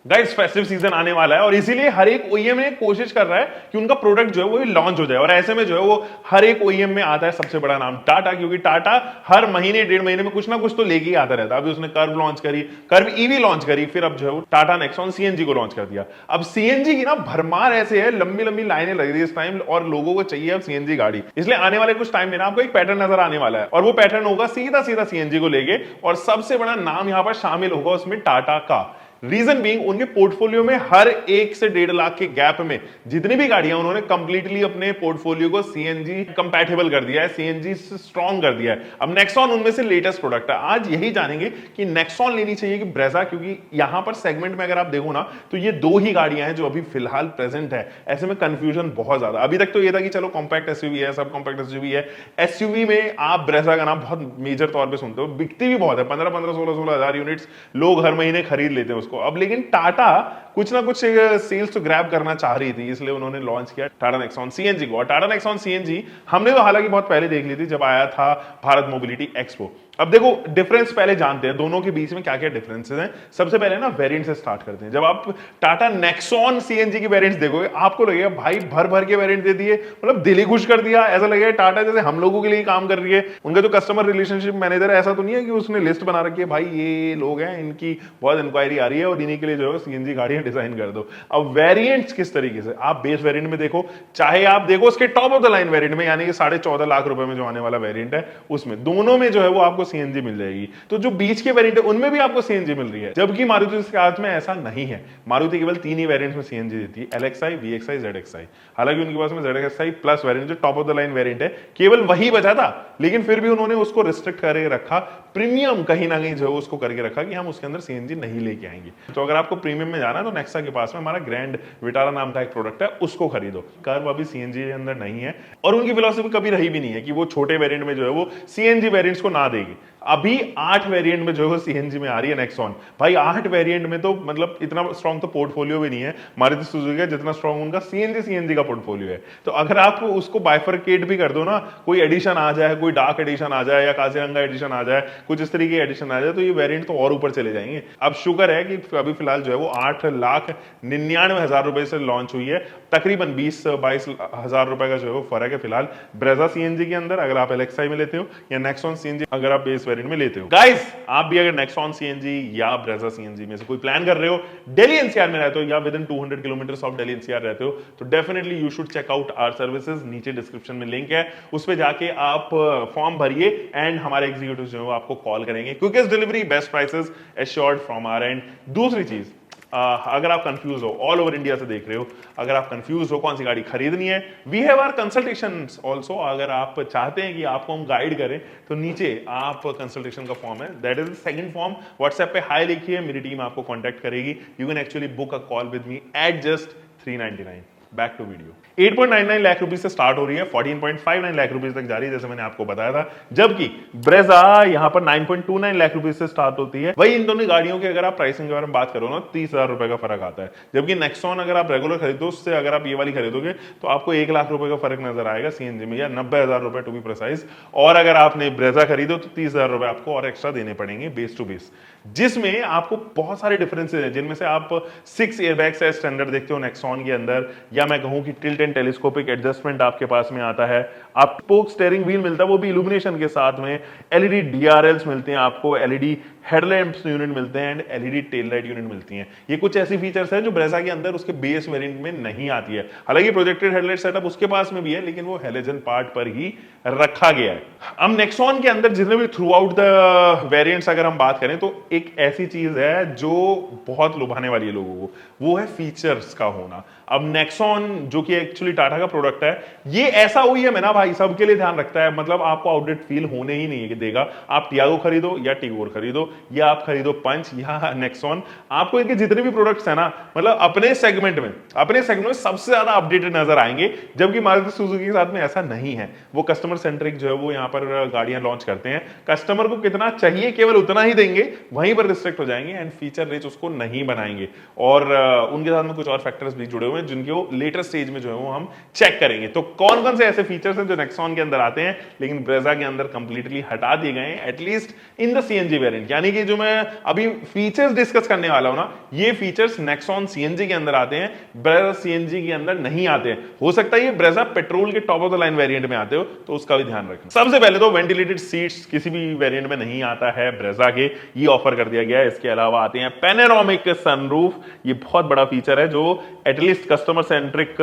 Guys festive season आने वाला है और इसीलिए हर एक ओईएम ने कोशिश कर रहा है कि उनका प्रोडक्ट जो है वो लॉन्च हो जाए और ऐसे में जो है वो हर एक ओईएम में आता है सबसे बड़ा नाम टाटा, क्योंकि टाटा हर महीने डेढ़ महीने में कुछ ना कुछ तो लेके ही आता रहता है। अभी उसने कर्व लॉन्च करी, कर्व ईवी लॉन्च करी, फिर अब जो है वो टाटा नेक्सॉन सीएनजी को लॉन्च कर दिया। अब सीएनजी की ना भरमार ऐसे है, लंबी लंबी लाइनें लग रही है इस टाइम और लोगों को चाहिए अब सीएनजी गाड़ी। इसलिए आने वाले कुछ टाइम में ना आपको एक पैटर्न नजर आने वाला है और वो पैटर्न होगा सीधा सीधा सीएनजी को लेके और सबसे बड़ा नाम यहां पर शामिल होगा उसमें टाटा का। रीजन बीइंग उनके पोर्टफोलियो में हर 1 से 1.5 लाख के गैप में जितनी भी गाड़ियां उन्होंने कंप्लीटली अपने पोर्टफोलियो को सीएनजी कंपैटिबल कर दिया है, सीएनजी से स्ट्रॉन्ग कर दिया है। अब नेक्सॉन उनमें से लेटेस्ट प्रोडक्ट है। आज यही जानेंगे कि नेक्सॉन लेनी चाहिए कि ब्रेजा, क्योंकि यहां पर सेगमेंट में अगर आप देखो ना तो ये दो ही गाड़ियां हैं जो अभी फिलहाल प्रेजेंट है। ऐसे में कंफ्यूजन बहुत ज्यादा। अभी तक तो ये था कि चलो कॉम्पैक्ट एसयूवी है, सब कॉम्पैक्ट एसयूवी है। एसयूवी में आप ब्रेजा का नाम बहुत मेजर तौर पर सुनते हो, बिकती भी बहुत है, 15-15, 16-16 हजार यूनिट्स लोग हर महीने खरीद लेते हैं उसको। अब लेकिन टाटा कुछ ना कुछ सेल्स तो ग्रैब करना चाह रही थी, इसलिए उन्होंने लॉन्च किया टाटा नेक्सॉन सीएनजी को। और टाटा नेक्सॉन सीएनजी हमने तो हालांकि बहुत पहले देख ली थी जब आया था भारत मोबिलिटी एक्सपो। अब देखो डिफरेंस पहले जानते हैं दोनों के बीच में क्या क्या डिफरेंसेस हैं। सबसे पहले ना वेरिएंट से स्टार्ट करते हैं। जब आप टाटा नेक्सॉन सीएनजी की वेरिएंट्स देखोगे आपको लगेगा भाई भर भर के वेरिएंट दे दिए, मतलब दिल ही खुश कर दिया। ऐसा लगेगा टाटा जैसे हम लोगों के लिए काम कर रही है। उनका जो कस्टमर रिलेशनशिप मैनेजर है ऐसा तो नहीं है कि उसने लिस्ट बना रखी है भाई ये लोग हैं इनकी बहुत इंक्वायरी आ रही है और इन्हीं के लिए जो है सीएनजी गाड़ियां डिजाइन कर दो। अब वेरिएंट्स किस तरीके से, आप बेस वेरिएंट में देखो, चाहे आप देखो उसके top of the line variant में यानी कि 14.5 लाख रुपए में जो आने वाला वेरिएंट है उसमें दोनों में जो है वो आपको सीएनजी मिल जाएगी। तो जो बीच के वेरिएंट है उनमें भी आपको सीएनजी मिल रही है, जबकि मारुति के हाथ में ऐसा नहीं है। मारुति केवल 3 ही वेरिएंट्स में सीएनजी देती है, एलएक्सआई, वीएक्सआई, जेडएक्सआई। हालांकि उनके पास में जेडएक्सआई प्लस वेरिएंट जो top of the line variant है केवल वही बचा था, लेकिन फिर भी उन्होंने उसको रिस्ट्रिक्ट करके रखा, प्रीमियम कहीं ना कहीं जो है उसको करके रखा कि हम उसके अंदर सीएनजी नहीं लेके आएंगे। तो अगर आपको प्रीमियम में जाना है तो नेक्सा के पास में हमारा ग्रैंड विटारा नाम का एक प्रोडक्ट है, उसको खरीदो। कर्व अभी सीएनजी के अंदर नहीं है और उनकी फिलॉसफी कभी रही भी नहीं है कि वो छोटे वेरिएंट में जो है वो सीएनजी वेरिएंट्स को ना देगी। अभी 8 वेरिएंट में जो है सीएनजी में आ रही है नेक्सॉन। भाई 8 वेरिएंट में तो मतलब इतना स्ट्रॉन्ग तो पोर्टफोलियो भी नहीं है मारुति सुजुकी का जितना स्ट्रॉन्ग उनका सीएनजी का पोर्टफोलियो है। तो अगर आप उसको बाइफरकेट भी कर दो ना, कोई एडिशन आ जाए, कोई डार्क एडिशन आ जाए या काजीरंगा एडिशन आ जाए, कुछ इस तरीके एडिशन आ जाए तो ये वेरिएंट तो और ऊपर चले जाएंगे। अब शुक्र है कि अभी फिलहाल जो है वो 8,99,000 रुपए से लॉन्च हुई है। तकरीबन 20-22 हजार रुपए का जो है वो फर्क है फिलहाल ब्रेजा सीएनजी के अंदर, अगर आप एलएक्सआई में लेते हो या नेक्सॉन सीएनजी अगर आप बेस वेरिएंट में लेते हो। गाइस आप भी अगर नेक्सॉन सीएनजी या ब्रेजा सीएनजी में से कोई प्लान कर रहे हो, दिल्ली एनसीआर में रहते हो या within 200 kilometre of Delhi NCR रहते हो, तो definitely you should check out our services. नीचे डिस्क्रिप्शन में लिंक है, उस पे जाके आप फॉर्म भरिए एंड हमारे एग्जीक्यूटिव जो है वो आपको कॉल करेंगे। Quickest delivery, best prices assured from our and. दूसरी चीज, अगर आप कंफ्यूज हो, ऑल ओवर इंडिया से देख रहे हो, अगर आप कंफ्यूज हो कौन सी गाड़ी खरीदनी है, we have our consultations also. अगर आप चाहते हैं कि आपको हम गाइड करें तो नीचे आप कंसल्टेशन का फॉर्म है, that is the second form. WhatsApp पे हाय लिखिए, मेरी टीम आपको कांटेक्ट करेगी। You can actually book a call with me at just 399। Back to video. 8.99 lakh रुपए से स्टार्ट हो रही है, 14.59 लाख रुपए तक जा रही है जैसे मैंने आपको बताया था, जबकि ब्रेजा यहां पर 9.29 लाख रुपए से स्टार्ट होती है। वही इन दोनों गाड़ियों के अगर आप प्राइसिंग के बारे में बात करो ना, 30,000 रुपए का फर्क आता है। जबकि नेक्सॉन अगर आप रेगुलर खरीदो उससे अगर आप ये वाली खरीदोगे तो आपको 1 लाख रुपए का फर्क नजर आएगा सीएनजी में, या 90,000 रुपए टू बी प्रिसाइज। और अगर आपने ब्रेजा खरीदो तो 30,000 रुपए आपको और एक्स्ट्रा देने पड़ेंगे बेस टू बेस, जिसमें आपको बहुत सारे डिफरेंसेस हैं, जिनमें से आप 6 एयरबैग्स है स्टैंडर्ड देखते हो नेक्सॉन के अंदर, या मैं कहूं कि टिल्ट एंड टेलीस्कोपिक एडजस्टमेंट आपके पास में आता है, आप स्पोक स्टीयरिंग व्हील मिलता है वो भी इल्यूमिनेशन के साथ में, एलईडी डीआरएल्स मिलते हैं आपको, एलईडी हेडलैम्प्स यूनिट मिलते हैं and LED tail light unit मिलती हैं। ये कुछ ऐसी फीचर्स हैं जो ब्रेजा के अंदर उसके बेस वेरिएंट में नहीं आती है। हालांकि प्रोजेक्टेड हेडलाइट सेटअप उसके पास में भी है, लेकिन वो हेलोजन पार्ट पर ही रखा गया है। अब नेक्सॉन के अंदर जितने भी थ्रू आउट द वेरिएंट्स अगर हम बात करें तो एक ऐसी चीज है जो बहुत लुभाने वाली है लोगों को, वो है फीचर्स का होना। अब नेक्सॉन जो कि एक्चुअली टाटा का प्रोडक्ट है, ये ऐसा ओईएम है ना भाई, सबके लिए ध्यान रखता है। मतलब आपको आउटडेट फील होने ही नहीं है कि देगा। आप टियागो खरीदो या टिगोर खरीदो या आप खरीदो पंच या नेक्सॉन, आपको इनके जितने भी प्रोडक्ट्स है ना, मतलब अपने सेगमेंट में सबसे ज्यादा अपडेटेड नजर आएंगे। जबकि मारुति सुजुकी के साथ में ऐसा नहीं है। वो कस्टमर सेंट्रिक जो है वो यहाँ पर गाड़ियां लॉन्च करते हैं, कस्टमर को कितना चाहिए केवल उतना ही देंगे, वहीं पर रिस्ट्रिक्ट हो जाएंगे एंड फीचर रिच उसको नहीं बनाएंगे। और उनके साथ में कुछ और फैक्टर्स भी जुड़े हुए हैं जिनके वो लेटर स्टेज में जो है वो हम चेक करेंगे। तो कौन कौन से ऐसे फीचर्स हैं जो नेक्सॉन के अंदर आते हैं लेकिन ब्रेजा के अंदर कंप्लीटली हटा दिए गए हैं, at least in the CNG variant. यानी कि जो मैं अभी फीचर्स डिस्कस करने वाला हूं ना, ये फीचर्स नेक्सॉन सीएनजी के अंदर आते हैं, ब्रेजा सीएनजी के अंदर नहीं आते हैं। हो सकता है ये ब्रेजा पेट्रोल के top of the line variant में आते हो, तो उसका भी ध्यान रखना। सबसे पहले तो वेंटिलेटेड सीट्स किसी भी वेरिएंट में नहीं आता है ब्रेजा के, ये ऑफर कर दिया गया है। इसके अलावा आते हैं पैनोरामिक सनरूफ, ये बहुत बड़ा फीचर है जो एटलीस्ट कस्टमर सेंट्रिक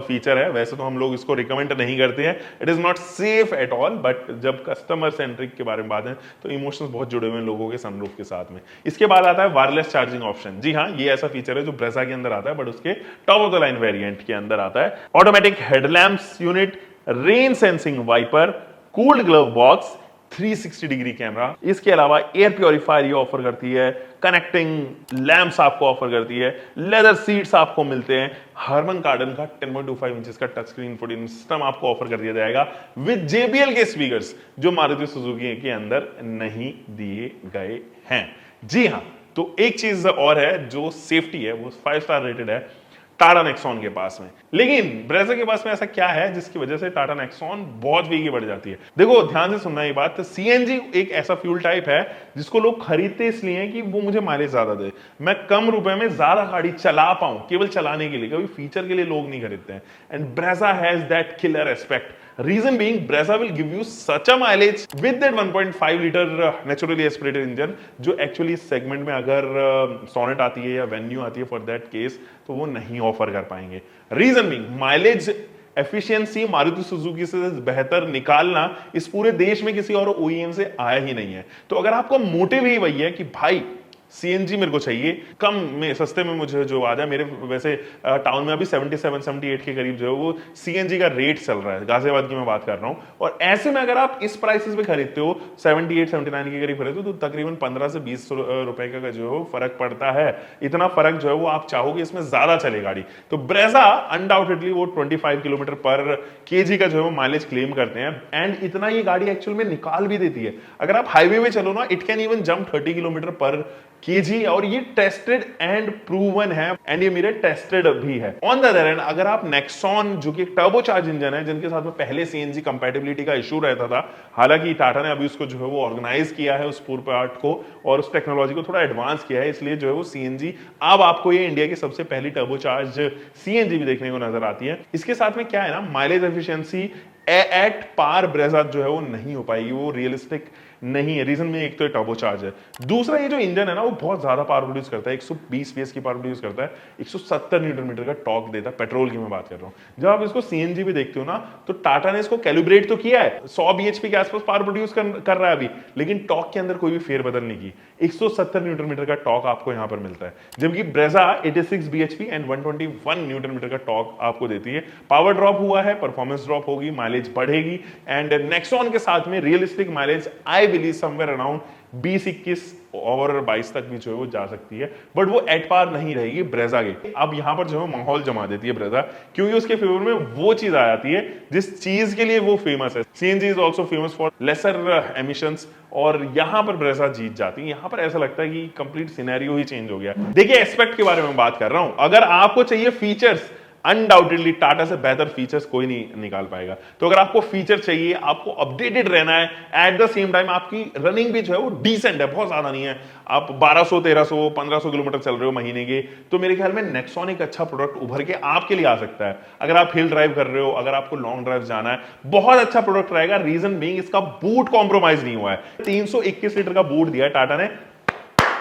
फीचर है। वैसे तो हम लोग इसको रिकमेंड नहीं करते हैं, it is not safe at all, but जब कस्टमर सेंट्रिक के बारे में बात है तो इमोशंस बहुत जुड़े हुए हैं लोगों के सनरूफ के साथ में। इसके बाद आता है वायरलेस चार्जिंग ऑप्शन। जी हाँ, ये ऐसा फीचर है जो ब्रेजा के अंदर आता है, बट उसके top of the line variant के अंदर आता है। Automatic headlamps unit, rain sensing wiper, cooled glove box, 360 degree camera. इसके अलावा एयर प्योरीफायर ये ऑफर करती है, कनेक्टिंग लैंप्स आपको ऑफर करती है, लेदर सीट्स आपको मिलते हैं, हार्मन कार्डन का 10.25 इंचेस का टच स्क्रीन इंफोटेनमेंट सिस्टम आपको ऑफर कर दिया जाएगा विद JBL के स्पीकर्स, जो मारुति सुजुकी के अंदर नहीं दिए गए हैं। जी हाँ, तो एक चीज और है जो सेफ्टी है, वो 5 स्टार रेटेड है टाटा नेक्सॉन के पास में। लेकिन ब्रेजा के पास में ऐसा क्या है जिसकी वजह से टाटा नेक्सॉन बहुत फीकी बढ़ जाती है? देखो ध्यान से सुनना ये बात, सीएनजी एक ऐसा फ्यूल टाइप है जिसको लोग खरीदते इसलिए हैं कि वो मुझे माइलेज ज्यादा दे, मैं कम रुपए में ज्यादा गाड़ी चला पाऊं, केवल चलाने के लिए, कभी फीचर के लिए लोग नहीं खरीदते हैं। And Brezza has that killer aspect. Reason being, Brezza will give you such a mileage with that 1.5 litre naturally aspirated engine, जो एक्चुअली इस सेगमेंट में अगर सोनेट आती है या वेन्यू आती है फॉर दैट केस, तो वो नहीं ऑफर कर पाएंगे। Reason being, mileage efficiency Maruti Suzuki से बेहतर निकालना इस पूरे देश में किसी और OEM से आया ही नहीं है। तो अगर आपको मोटिव ही वही है कि भाई सीएनजी मेरे को चाहिए, कम में सस्ते में मुझे जो आ जाए, मेरे वैसे टाउन में अभी 77-78 के करीब जो है वो सीएनजी का रेट चल रहा है, गाजियाबाद की मैं बात कर रहा हूं। और ऐसे में अगर आप इस प्राइसेस पे खरीदते हो, 78-79 के करीब खरीदते हो, तो तकरीबन 15 से 20 रुपए का जो है फर्क पड़ता है। इतना फर्क जो है वो आप चाहोगे इसमें ज्यादा चले गाड़ी। तो ब्रेजा अनडाउटेडली वो 25 किलोमीटर पर केजी का जो है वो माइलेज क्लेम करते हैं, एंड इतना ये गाड़ी एक्चुअल में निकाल भी देती है। अगर आप हाईवे में चलो ना, it can even jump 30 kilometre पर केजी, और ये टेस्टेड एंड प्रूवन है, एंड ये मेरे टेस्टेड भी है। ऑन द अदर हैंड, अगर आप नेक्सॉन जो कि एक टर्बोचार्ज इंजन है, जिनके साथ में पहले सीएनजी कंपैटिबिलिटी का इशू रहता था, हालांकि टाटा ने अभी उसको जो है वो ऑर्गेनाइज किया है, उस पूरे पार्ट को और उस टेक्नोलॉजी को थोड़ा एडवांस किया है, इसलिए जो है वो सीएनजी अब आपको ये इंडिया की सबसे पहली टर्बोचार्ज सीएनजी भी देखने को नजर आती है। इसके साथ में क्या है ना, mileage efficiency at par Brezza जो है वो नहीं हो पाएगी, वो रियलिस्टिक नहीं है। रीजन में एक तो टर्बोचार्ज है, दूसरा ये जो इंजन है ना वो बहुत ज्यादा पावर प्रोड्यूस करता है, 120 PS की पावर प्रोड्यूस करता है, 170 न्यूटन मीटर का टॉर्क देता है, पेट्रोल की मैं बात कर रहा हूं। जब आप इसको सीएनजी पे देखते हो ना, तो टाटा ने इसको कैलिब्रेट तो किया है, 100 bhp के आसपास पावर प्रोड्यूस कर रहा है अभी, लेकिन टॉर्क के अंदर कोई भी फेरबदल नहीं की। 170 न्यूटन मीटर का टॉर्क आपको यहां पर मिलता है, जबकि Brezza 86 bhp and 121 newton metre का टॉर्क आपको देती है। पावर ड्रॉप हुआ है, परफॉर्मेंस ड्रॉप होगी, माइलेज बढ़ेगी, एंड नेक्सॉन के साथ में realistic mileage I believe somewhere around 20-21 और 22 तक भी जो है वो जा सकती है, बट वो एट पार नहीं रहेगी ब्रेजा के। अब यहां पर जो है माहौल जमा देती है ब्रेजा, क्योंकि उसके फेवर में वो चीज आ जाती है जिस चीज के लिए वो फेमस है। CNG is also famous for lesser emissions, और यहां पर ब्रेजा जीत जाती है। यहां पर ऐसा लगता है कि कंप्लीट सिनेरियो ही चेंज हो गया। देखिए, एस्पेक्ट के बारे में बात कर रहा हूं, अगर आपको चाहिए फीचर्स, अनडाउटेडली टाटा से बेहतर फीचर्स कोई नहीं निकाल पाएगा। तो अगर आपको फीचर चाहिए, आपको अपडेटेड रहना है, एट द सेम टाइम आपकी रनिंग भी जो है वो डिसेंट है, बहुत ज्यादा नहीं है, आप 1200, 1300, 1500 किलोमीटर चल रहे हो महीने के, तो मेरे ख्याल में नेक्सॉन एक अच्छा प्रोडक्ट उभर के आपके लिए आ सकता है। अगर आप हिल ड्राइव कर रहे हो, अगर आपको लॉन्ग ड्राइव जाना है, बहुत अच्छा प्रोडक्ट रहेगा। रीजन बीइंग, इसका बूट कॉम्प्रोमाइज नहीं हुआ है, 321 लीटर का बूट दिया है टाटा ने।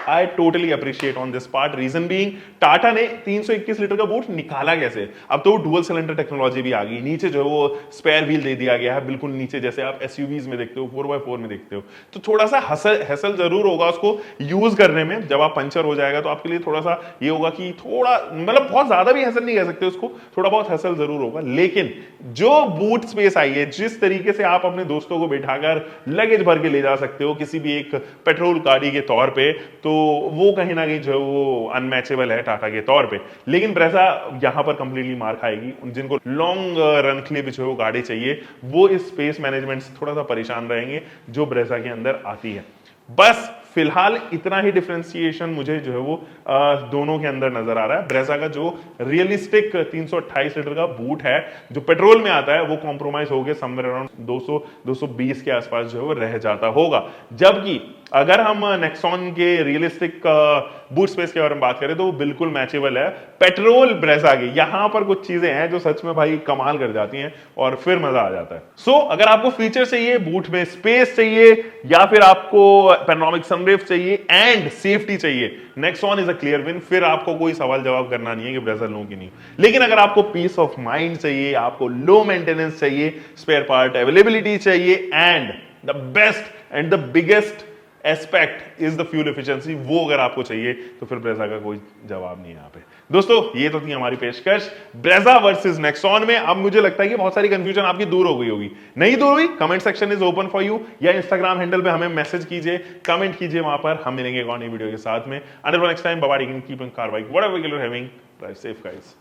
I totally appreciate on this part. Reason being, Tata ने 321 लीटर का बूट निकाला कैसे? अब तो डुअल सिलेंडर टेक्नोलॉजी भी आ गई, नीचे जो है वो स्पेयर व्हील दे दिया गया है, बिल्कुल नीचे, जैसे आप SUVs में देखते हो, 4x4 में देखते हो। तो थोड़ा सा हैसल जरूर होगा उसको यूज करने में। जब आप पंचर हो जाएगा तो आपके लिए थोड़ा सा ये होगा कि थोड़ा, मतलब बहुत ज्यादा भी हैसल नहीं कह सकते उसको, थोड़ा बहुत हैसल जरूर होगा। लेकिन जो बूट स्पेस आई है, जिस तरीके से आप अपने दोस्तों को बैठाकर लगेज भर के ले जा सकते हो किसी भी एक पेट्रोल गाड़ी के तौर पे, तो वो कहीं ना कहीं जो है वो अनमैचेबल है टाटा के तौर पे। लेकिन ब्रेजा यहां पर कंप्लीटली मार खाएगी। जिनको लॉन्ग रन के लिए भी जो है वो गाड़ी चाहिए, वो इस स्पेस मैनेजमेंट से थोड़ा सा परेशान रहेंगे जो ब्रेजा के अंदर आती है। बस फिलहाल इतना ही डिफरेंशिएशन मुझे जो है वो दोनों के अंदर नजर आ रहा है। ब्रेजा का जो रियलिस्टिक 328 लीटर का बूट है जो पेट्रोल में आता है, वो कॉम्प्रोमाइज हो गए समवेयर अराउंड 200-220 के आसपास जो है वो रह जाता होगा। जबकि अगर हम नेक्सॉन के रियलिस्टिक बूट स्पेस के बारे में बात करें तो वो बिल्कुल मैचेबल है पेट्रोल ब्रेजा के। यहां पर कुछ चीजें हैं जो सच में भाई कमाल कर जाती हैं और फिर मजा आ जाता है। सो अगर आपको फीचर चाहिए, बूट में स्पेस चाहिए, या फिर आपको पैनोरामिक सनरूफ चाहिए एंड सेफ्टी चाहिए, Nexon is a clear win. फिर आपको कोई सवाल जवाब करना नहीं है कि ब्रेजा लूं कि नहीं। लेकिन अगर आपको पीस ऑफ माइंड चाहिए, आपको लो मेंटेनेंस चाहिए, स्पेयर पार्ट अवेलेबिलिटी चाहिए and the best and the biggest aspect is the fuel efficiency, वो अगर आपको चाहिए तो फिर ब्रेजा का कोई जवाब नहीं है यहाँ पे। दोस्तों ये तो थी हमारी पेशकश ब्रेजा वर्सेस नेक्सॉन में। अब मुझे लगता है कि बहुत सारी कंफ्यूजन आपकी दूर हो गई होगी। नहीं दूर हुई? Comment section is open for you, या इंस्टाग्राम हैंडल पे हमें मैसेज कीजिए, कमेंट कीजिए, वहां पर हम मिलेंगे एक और नई वीडियो के साथ में। Until next time, bye bye, keep in car bike whatever you are having, drive safe guys.